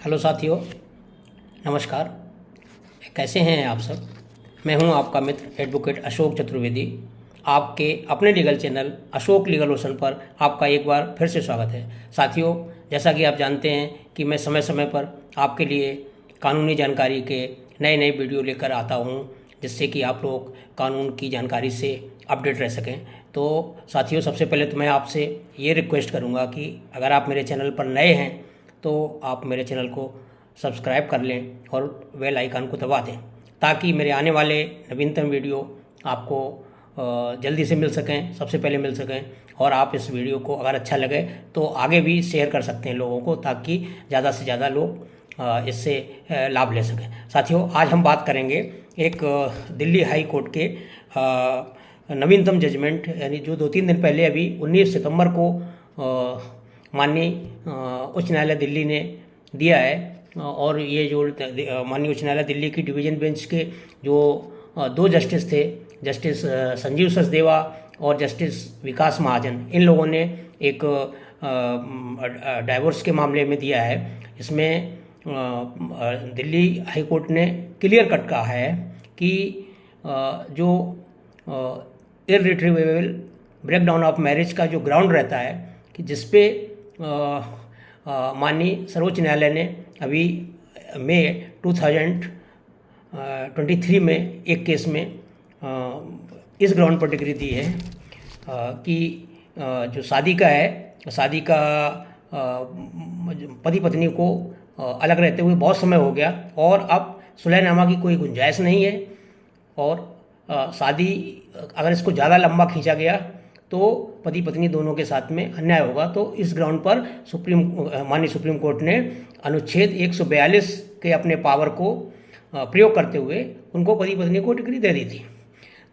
Hello साथियों, नमस्कार। कैसे हैं आप सब। मैं हूं आपका मित्र एडवोकेट अशोक चतुर्वेदी। आपके अपने legal channel Ashok legal ocean पर आपका एक बार फिर से स्वागत है। साथियों, जैसा कि आप जानते हैं कि मैं समय समय पर आपके लिए कानूनी जानकारी के नए नए वीडियो लेकर आता हूं, जिससे कि आप लोग कानून की जानकारी से अपडेट रह सकें। तो साथियों, सबसे पहले तो मैं आपसे ये रिक्वेस्ट करूंगा कि अगर आप मेरे चैनल पर नए हैं तो आप मेरे चैनल को सब्सक्राइब कर लें और बेल आइकन को दबा दें, ताकि मेरे आने वाले नवीनतम वीडियो आपको जल्दी से मिल सकें, सबसे पहले मिल सकें। और आप इस वीडियो को अगर अच्छा लगे तो आगे भी शेयर कर सकते हैं लोगों को, ताकि ज़्यादा से ज़्यादा लोग इससे लाभ ले सकें। साथियों, आज हम बात करेंगे एक दिल्ली हाई कोर्ट के नवीनतम जजमेंट, यानी जो 2-3 दिन पहले अभी 19 सितंबर को माननीय उच्च न्यायालय दिल्ली ने दिया है। और ये जो माननीय उच्च न्यायालय दिल्ली की डिवीज़न बेंच के जो 2 जस्टिस थे, जस्टिस संजीव सचदेवा और जस्टिस विकास महाजन, इन लोगों ने एक डाइवोर्स के मामले में दिया है। इसमें दिल्ली हाई कोर्ट ने क्लियर कट कहा है कि जो इररिट्रीवेबल ब्रेकडाउन ऑफ मैरिज का जो ग्राउंड रहता है, कि जिसपे माननीय सर्वोच्च न्यायालय ने अभी मई 2023 में एक केस में इस ग्राउंड पर डिग्री दी है कि जो शादी का पति पत्नी को अलग रहते हुए बहुत समय हो गया और अब सुलहनामा की कोई गुंजाइश नहीं है, और शादी अगर इसको ज़्यादा लंबा खींचा गया तो पति पत्नी दोनों के साथ में अन्याय होगा। तो इस ग्राउंड पर माननीय सुप्रीम कोर्ट ने अनुच्छेद 142 के अपने पावर को प्रयोग करते हुए उनको पति पत्नी को डिग्री दे दी थी।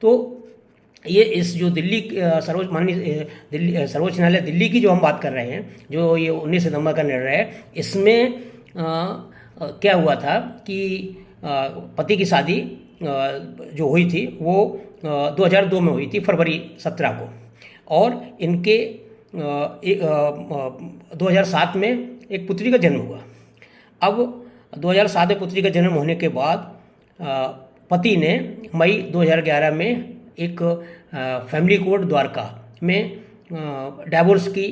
तो ये इस जो दिल्ली सर्वोच्च न्यायालय दिल्ली की जो हम बात कर रहे हैं, जो ये 19 सितंबर का निर्णय है, इसमें क्या हुआ था कि पति की शादी जो हुई थी वो 2002 में हुई थी, फरवरी 17 को, और इनके 2007 में एक पुत्री का जन्म हुआ। अब 2007 में पुत्री का जन्म होने के बाद पति ने मई 2011 में एक फैमिली कोर्ट द्वारका में डाइवोर्स की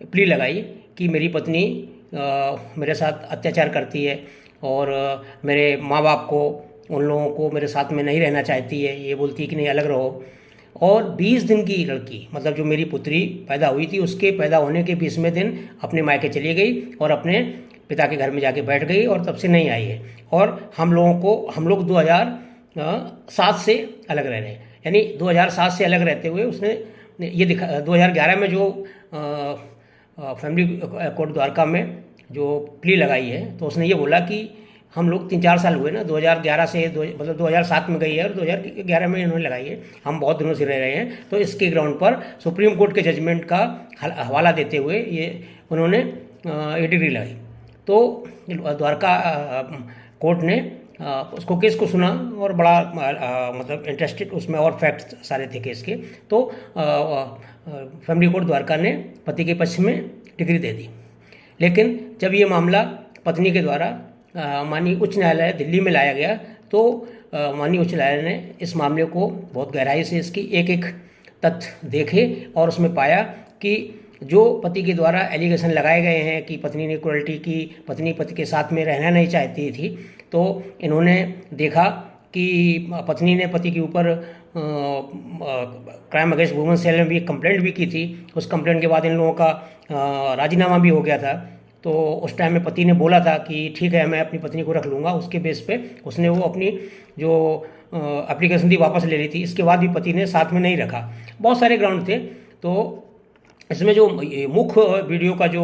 प्ली लगाई कि मेरी पत्नी मेरे साथ अत्याचार करती है और मेरे माँ बाप को, उन लोगों को मेरे साथ में नहीं रहना चाहती है, ये बोलती है कि नहीं अलग रहो। और 20 दिन की लड़की, मतलब जो मेरी पुत्री पैदा हुई थी, उसके पैदा होने के 20वें दिन अपने मायके चली गई और अपने पिता के घर में जाके बैठ गई और तब से नहीं आई है। और हम लोग 2007 से अलग रह रहे हैं। यानी 2007 से अलग रहते हुए उसने ये 2011 में जो फैमिली कोर्ट द्वारका में जो प्ली लगाई है, तो उसने ये बोला कि हम लोग 3-4 साल हुए ना, 2011 से मतलब 2007 में गई है और 2011 में इन्होंने लगाई है, हम बहुत दिनों से रह रहे हैं। तो इसके ग्राउंड पर सुप्रीम कोर्ट के जजमेंट का हवाला देते हुए ये उन्होंने ये डिग्री लगाई। तो द्वारका कोर्ट ने उसको केस को सुना और बड़ा मतलब इंटरेस्टेड उसमें, और फैक्ट्स सारे थे केस के। तो फैमिली कोर्ट द्वारका ने पति के पक्ष में डिग्री दे दी। लेकिन जब ये मामला पत्नी के द्वारा माननीय उच्च न्यायालय दिल्ली में लाया गया, तो माननीय उच्च न्यायालय ने इस मामले को बहुत गहराई से इसकी एक एक तथ्य देखे और उसमें पाया कि जो पति के द्वारा एलिगेशन लगाए गए हैं कि पत्नी ने क्रूरल्टी की, पत्नी पति के साथ में रहना नहीं चाहती थी, तो इन्होंने देखा कि पत्नी ने पति के ऊपर क्राइम अगेंस्ट वुमेन सेल में भी एक कंप्लेंट भी की थी। उस कंप्लेंट के बाद इन लोगों का राजीनामा भी हो गया था। तो उस टाइम में पति ने बोला था कि ठीक है, मैं अपनी पत्नी को रख लूँगा। उसके बेस पे उसने वो अपनी जो एप्लीकेशन थी वापस ले ली थी। इसके बाद भी पति ने साथ में नहीं रखा। बहुत सारे ग्राउंड थे। तो इसमें जो मुख्य वीडियो का जो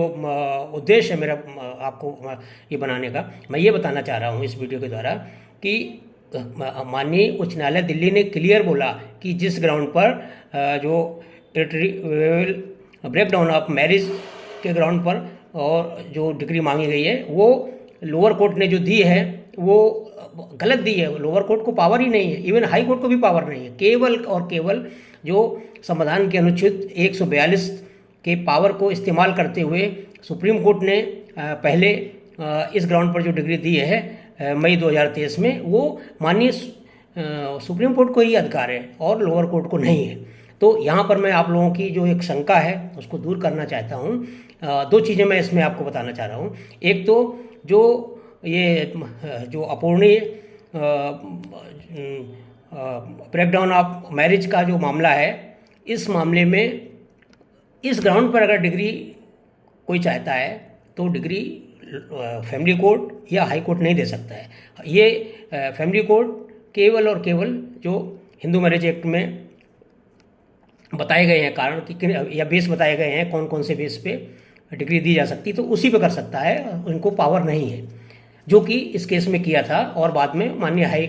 उद्देश्य है मेरा आपको ये बनाने का, मैं ये बताना चाह रहा हूँ इस वीडियो के द्वारा कि माननीय उच्च न्यायालय दिल्ली ने क्लियर बोला कि जिस ग्राउंड पर जो ब्रेकडाउन ऑफ मैरिज के ग्राउंड पर और जो डिग्री मांगी गई है, वो लोअर कोर्ट ने जो दी है वो गलत दी है। लोअर कोर्ट को पावर ही नहीं है, इवन हाई कोर्ट को भी पावर नहीं है। केवल और केवल जो संविधान के अनुच्छेद 142 के पावर को इस्तेमाल करते हुए सुप्रीम कोर्ट ने पहले इस ग्राउंड पर जो डिग्री दी है मई 2023 में, वो माननीय सुप्रीम कोर्ट को ही अधिकार है और लोअर कोर्ट को नहीं है। तो यहाँ पर मैं आप लोगों की जो एक शंका है उसको दूर करना चाहता हूँ। दो चीज़ें मैं इसमें आपको बताना चाह रहा हूँ। एक तो जो ये जो अपूर्णीय ब्रेकडाउन ऑफ मैरिज का जो मामला है, इस मामले में इस ग्राउंड पर अगर डिग्री कोई चाहता है तो डिग्री फैमिली कोर्ट या हाई कोर्ट नहीं दे सकता है। ये फैमिली कोर्ट केवल और केवल जो हिंदू मैरिज एक्ट में बताए गए हैं कारण कि या बेस बताए गए हैं कौन कौन से बेस पे डिग्री दी जा सकती, तो उसी पे कर सकता है। उनको पावर नहीं है, जो कि इस केस में किया था और बाद में माननीय हाई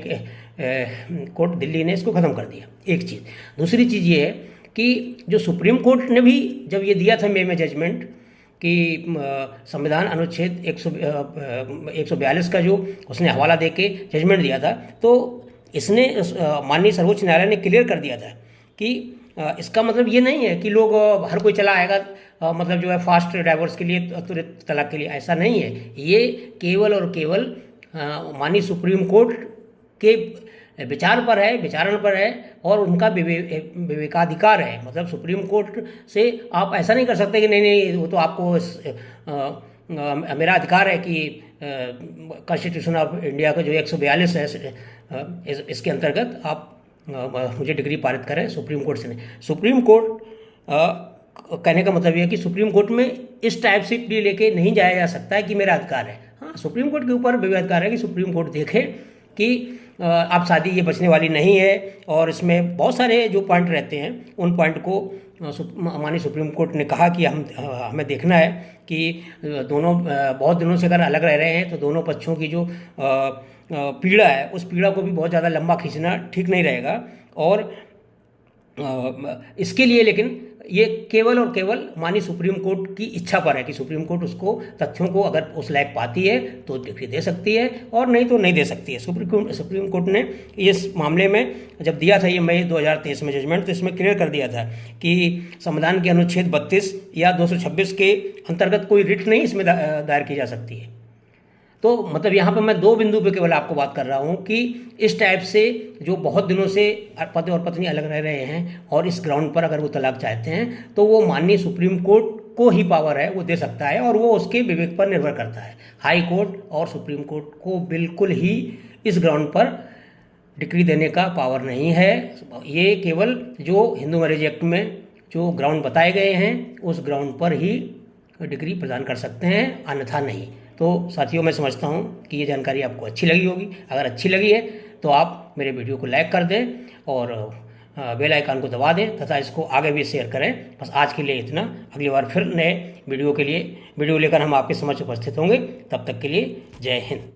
कोर्ट दिल्ली ने इसको ख़त्म कर दिया। एक चीज़। दूसरी चीज़ ये है कि जो सुप्रीम कोर्ट ने भी जब ये दिया था मई में जजमेंट कि संविधान अनुच्छेद 142 का जो उसने हवाला दे के जजमेंट दिया था, तो इसने माननीय सर्वोच्च न्यायालय ने क्लियर कर दिया था कि इसका मतलब ये नहीं है कि लोग हर कोई चला आएगा मतलब जो है फास्ट डाइवोर्स के लिए, तुरंत तलाक के लिए, ऐसा नहीं है। ये केवल और केवल माननीय सुप्रीम कोर्ट के विचार पर है, विचारण पर है और उनका विवेकाधिकार है। मतलब सुप्रीम कोर्ट से आप ऐसा नहीं कर सकते कि नहीं नहीं वो तो आपको मेरा अधिकार है कि कॉन्स्टिट्यूशन ऑफ इंडिया का जो 142 है इसके अंतर्गत आप मुझे डिग्री पारित करें। सुप्रीम कोर्ट से नहीं। सुप्रीम कोर्ट कहने का मतलब यह है कि सुप्रीम कोर्ट में इस टाइप से प्ली लेके नहीं जाया जा सकता है कि मेरा अधिकार है। हाँ, सुप्रीम कोर्ट के ऊपर विवेकाधिकार है कि सुप्रीम कोर्ट देखे कि आप शादी ये बचने वाली नहीं है और इसमें बहुत सारे जो पॉइंट रहते हैं उन पॉइंट को माननीय सुप्रीम कोर्ट ने कहा कि हमें देखना है कि दोनों बहुत दिनों से अगर अलग रह रहे हैं तो दोनों पक्षों की जो पीड़ा है उस पीड़ा को भी बहुत ज़्यादा लंबा खींचना ठीक नहीं रहेगा। और इसके लिए लेकिन ये केवल और केवल माननीय सुप्रीम कोर्ट की इच्छा पर है कि सुप्रीम कोर्ट उसको तथ्यों को अगर उस लायक पाती है तो डिग्री दे सकती है और नहीं तो नहीं दे सकती है। सुप्रीम कोर्ट ने इस मामले में जब दिया था ये मई 2023 में जजमेंट, तो इसमें क्लियर कर दिया था कि संविधान के अनुच्छेद 32 या 226 के अंतर्गत कोई रिट नहीं इसमें दायर की जा सकती है। तो मतलब यहाँ पर मैं दो बिंदु पे केवल आपको बात कर रहा हूँ कि इस टाइप से जो बहुत दिनों से पति और पत्नी अलग रह रहे हैं और इस ग्राउंड पर अगर वो तलाक चाहते हैं तो वो माननीय सुप्रीम कोर्ट को ही पावर है, वो दे सकता है और वो उसके विवेक पर निर्भर करता है। हाई कोर्ट और सुप्रीम कोर्ट को बिल्कुल ही इस ग्राउंड पर डिग्री देने का पावर नहीं है। ये केवल जो हिंदू मैरिज एक्ट में जो ग्राउंड बताए गए हैं उस ग्राउंड पर ही डिग्री प्रदान कर सकते हैं, अन्यथा नहीं। तो साथियों, मैं समझता हूँ कि ये जानकारी आपको अच्छी लगी होगी। अगर अच्छी लगी है तो आप मेरे वीडियो को लाइक कर दें और बेल आइकन को दबा दें तथा इसको आगे भी शेयर करें। बस आज के लिए इतना। अगली बार फिर नए वीडियो लेकर हम आपके समक्ष उपस्थित होंगे। तब तक के लिए जय हिंद।